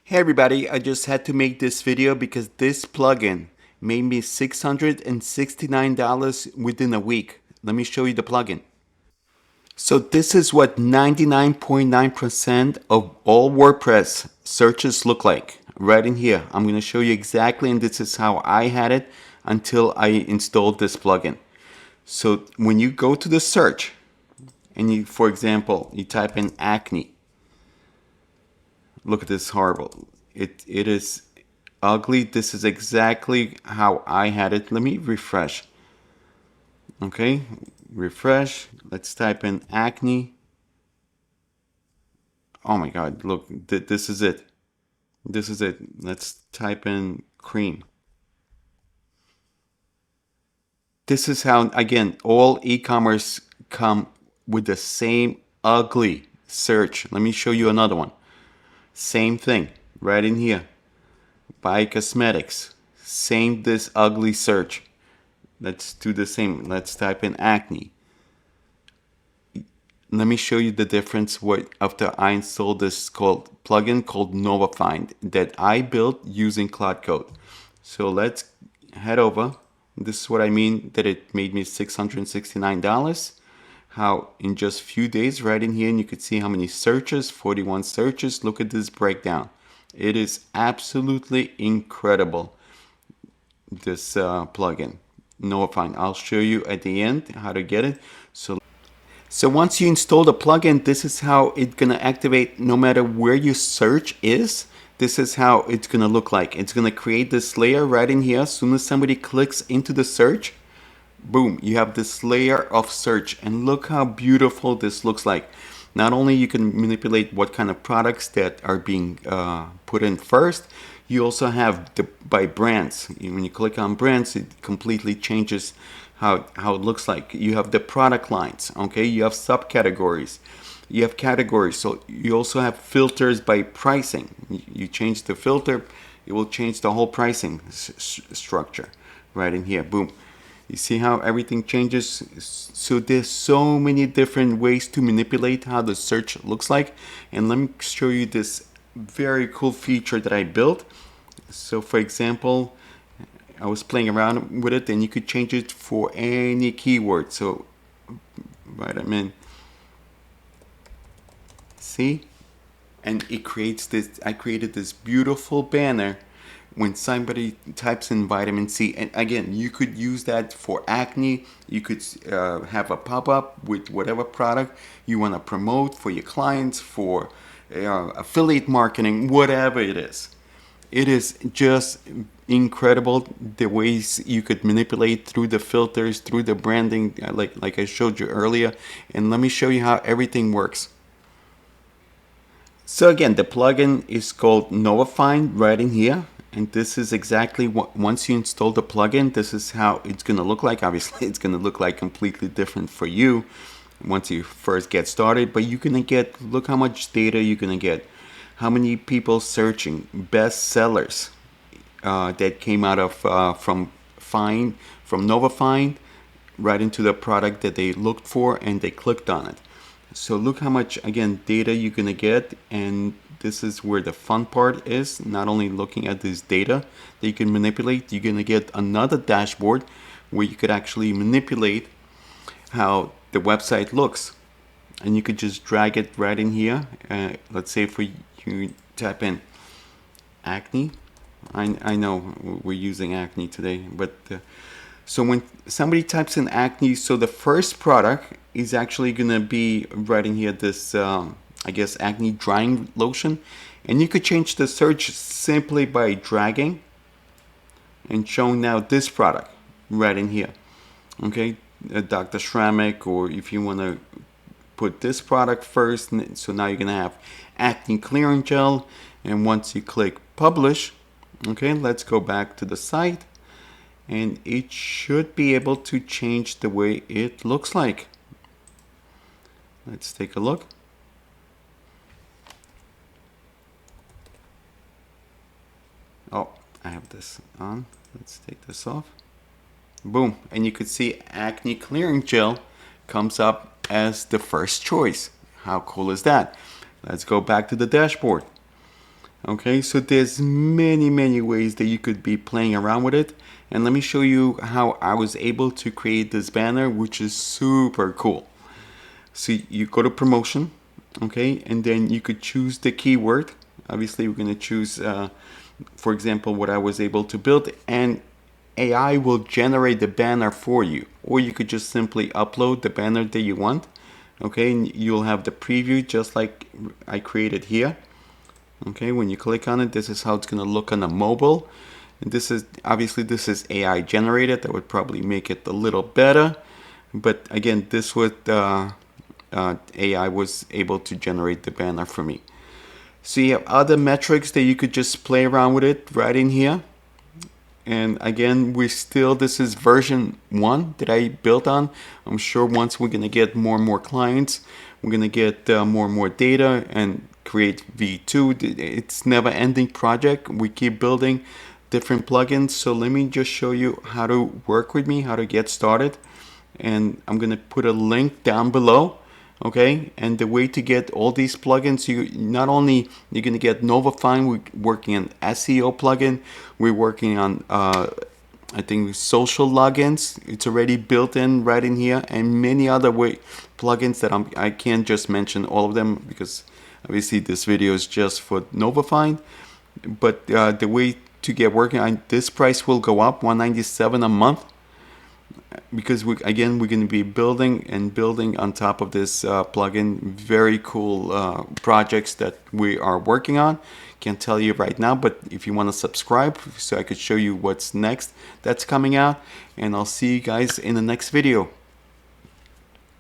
Hey everybody, I just had to make this video because this plugin made me $669 within a week. Let me show you the plugin. So this is what 99.9% of all WordPress searches look like right in here. I'm going to show you exactly, and this is how I had it until I installed this plugin. So when you go to the search and you, for example, you type in acne. Look at this, horrible. It is ugly. This is exactly how I had it. Let me refresh. Okay, refresh. Let's type in acne. Oh my God, look, this is it. This is it. Let's type in cream. This is how, again, all e-commerce come with the same ugly search. Let me show you another one. Same thing, right in here. Buy cosmetics. Same this ugly search. Let's do the same. Let's type in acne. Let me show you the difference after I installed this plugin called NovaFind that I built using Cloud Code. So let's head over. This is what I mean that it made me $669. How in just a few days, right in here, and you could see how many searches, 41 searches. Look at this breakdown. It is absolutely incredible, this plugin. NovaFind. I'll show you at the end how to get it. So once you install the plugin, this is how it's gonna activate no matter where your search is. This is how it's gonna look like. It's gonna create this layer right in here. As soon as somebody clicks into the search, boom, you have this layer of search. And look how beautiful this looks like. Not only you can manipulate what kind of products that are being put in first, you also have by brands. When you click on brands, it completely changes how it looks like. You have the product lines, okay? You have subcategories. You have categories. So you also have filters by pricing. You change the filter, it will change the whole pricing structure right in here. Boom. You see how everything changes? So there's so many different ways to manipulate how the search looks like. And let me show you this very cool feature that I built. So for example, I was playing around with it, and you could change it for any keyword. So vitamin C, and it creates this. I created this beautiful banner when somebody types in vitamin C. And again, you could use that for acne. You could have a pop-up with whatever product you want to promote for your clients, for affiliate marketing, whatever it is. It is just incredible the ways you could manipulate through the filters, through the branding, like I showed you earlier. And let me show you how everything works. So again, the plugin is called NovaFind right in here. And this is exactly what, once you install the plugin, this is how it's going to look like. Obviously, it's going to look like completely different for you once you first get started. But you're going to get, look how much data you're going to get. How many people searching best sellers that came out of from NovaFind right into the product that they looked for, and they clicked on it. So look how much, again, data you're gonna get, and this is where the fun part is. Not only looking at this data that you can manipulate, you're gonna get another dashboard where you could actually manipulate how the website looks, and you could just drag it right in here. Let's say for you type in acne. I know we're using acne today, but so when somebody types in acne, so the first product is actually gonna be right in here, this I guess acne drying lotion. And you could change the search simply by dragging and showing now this product right in here. Okay, Dr. Shramik, or if you want to put this product first, so now you're gonna have acne clearing gel. And once you click publish, okay, let's go back to the site, and it should be able to change the way it looks like. Let's take a look. Oh, I have this on. Let's take this off. Boom, and you could see acne clearing gel comes up as the first choice. How cool is that? Let's go back to the dashboard. Okay, so there's many ways that you could be playing around with it. And let me show you how I was able to create this banner, which is super cool. So you go to promotion, okay, and then you could choose the keyword. Obviously, we're going to choose, for example, what I was able to build, and AI will generate the banner for you. Or you could just simply upload the banner that you want, okay, and you'll have the preview just like I created here. Okay, when you click on it, this is how it's going to look on a mobile. And this is obviously this is AI generated. That would probably make it a little better. But again, this would AI was able to generate the banner for me. So you have other metrics that you could just play around with it right in here. And again, this is version 1 that I built on. I'm sure once we're going to get more and more clients, we're going to get more and more data and create V2. It's never ending project. We keep building different plugins. So let me just show you how to work with me, how to get started. And I'm going to put a link down below. Okay, and the way to get all these plugins, you're going to get NovaFind. We're working on SEO plugin. We're working on I think social logins. It's already built in right in here, and many other plugins that I can't just mention all of them because obviously this video is just for NovaFind. But the way to get working on this price will go up $197 a month. Because we're going to be building on top of this plugin. Very cool projects that we are working on. Can't tell you right now, but if you want to subscribe so I could show you what's next that's coming out, and I'll see you guys in the next video.